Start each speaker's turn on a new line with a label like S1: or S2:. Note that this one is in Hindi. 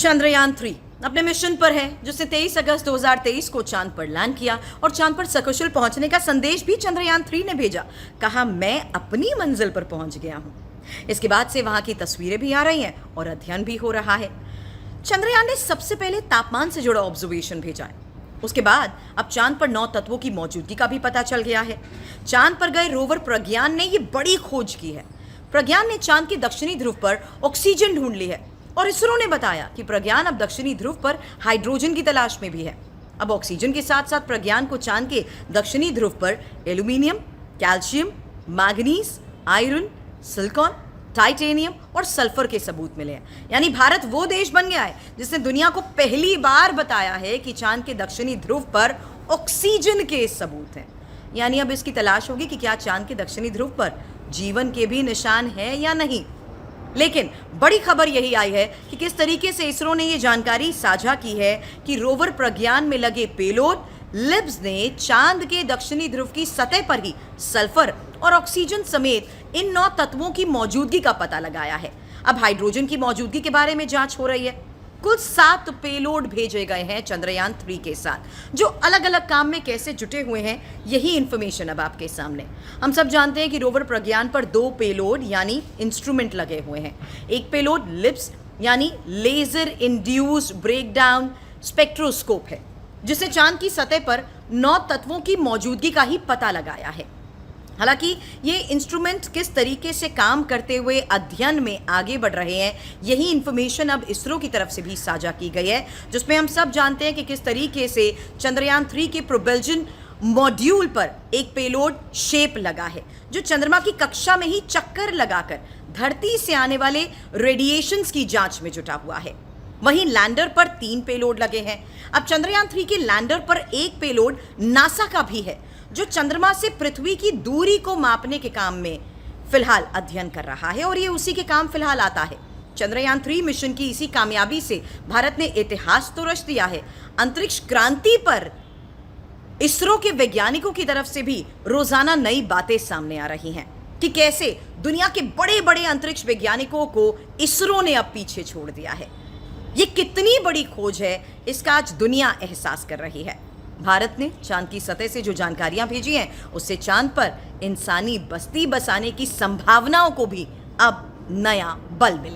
S1: चंद्रयान-3 अपने मिशन पर है, जिसने 23 अगस्त 2023 को चांद पर लैंड किया और चांद पर सकुशल पहुंचने का संदेश भी चंद्रयान-3 ने भेजा। कहा, मैं अपनी मंजिल पर पहुंच गया हूं। इसके बाद से वहां की तस्वीरें भी आ रही हैं और अध्ययन भी हो रहा है। चंद्रयान ने सबसे पहले तापमान से जुड़ा ऑब्जर्वेशन भेजा है। उसके बाद अब चांद पर 9 तत्वों की मौजूदगी का भी पता चल गया है। चांद पर गए रोवर प्रज्ञान ने यह बड़ी खोज की है। प्रज्ञान ने चांद के दक्षिणी ध्रुव पर ऑक्सीजन ढूंढ ली है और इसरो ने बताया कि प्रज्ञान अब दक्षिणी ध्रुव पर हाइड्रोजन की तलाश में भी है। अब ऑक्सीजन के साथ साथ प्रज्ञान को चांद के दक्षिणी ध्रुव पर aluminium, calcium, manganese, iron, silicon, titanium और सल्फर के सबूत मिले हैं। यानी भारत वो देश बन गया है जिसने दुनिया को पहली बार बताया है कि चांद के दक्षिणी ध्रुव पर ऑक्सीजन के सबूत हैं। यानी अब इसकी तलाश होगी कि क्या चांद के दक्षिणी ध्रुव पर जीवन के भी निशान है या नहीं। लेकिन बड़ी खबर यही आई है कि किस तरीके से इसरो ने यह जानकारी साझा की है कि रोवर प्रज्ञान में लगे पेलोड लिब्स ने चांद के दक्षिणी ध्रुव की सतह पर ही सल्फर और ऑक्सीजन समेत इन 9 तत्वों की मौजूदगी का पता लगाया है। अब हाइड्रोजन की मौजूदगी के बारे में जांच हो रही है। कुल 7 पेलोड भेजे गए हैं चंद्रयान-3 के साथ, जो अलग अलग काम में कैसे जुटे हुए हैं, यही इंफॉर्मेशन अब आपके सामने। हम सब जानते हैं कि रोवर प्रज्ञान पर 2 पेलोड यानी इंस्ट्रूमेंट लगे हुए हैं। एक पेलोड लिप्स यानी लेजर इंड्यूस्ड ब्रेकडाउन स्पेक्ट्रोस्कोप है, जिसने चांद की सतह पर 9 तत्वों की मौजूदगी का ही पता लगाया है। हालांकि ये इंस्ट्रूमेंट किस तरीके से काम करते हुए अध्ययन में आगे बढ़ रहे हैं, यही इंफॉर्मेशन अब इसरो की तरफ से भी साझा की गई है, जिसमें हम सब जानते हैं कि किस तरीके से चंद्रयान-3 के प्रोपल्जन मॉड्यूल पर एक पेलोड शेप लगा है, जो चंद्रमा की कक्षा में ही चक्कर लगाकर धरती से आने वाले रेडिएशंस की जांच में जुटा हुआ है। वहीं लैंडर पर 3 पेलोड लगे हैं। अब चंद्रयान-3 के लैंडर पर एक पेलोड नासा का भी है, जो चंद्रमा से पृथ्वी की दूरी को मापने के काम में फिलहाल अध्ययन कर रहा है और ये उसी के काम फिलहाल आता है। चंद्रयान-3 मिशन की इसी कामयाबी से भारत ने इतिहास तो रच दिया है। अंतरिक्ष क्रांति पर इसरो के वैज्ञानिकों की तरफ से भी रोजाना नई बातें सामने आ रही हैं कि कैसे दुनिया के बड़े बड़े अंतरिक्ष वैज्ञानिकों को इसरो ने अब पीछे छोड़ दिया है। ये कितनी बड़ी खोज है, इसका आज दुनिया एहसास कर रही है। भारत ने चांद की सतह से जो जानकारियां भेजी हैं, उससे चांद पर इंसानी बस्ती बसाने की संभावनाओं को भी अब नया बल मिले।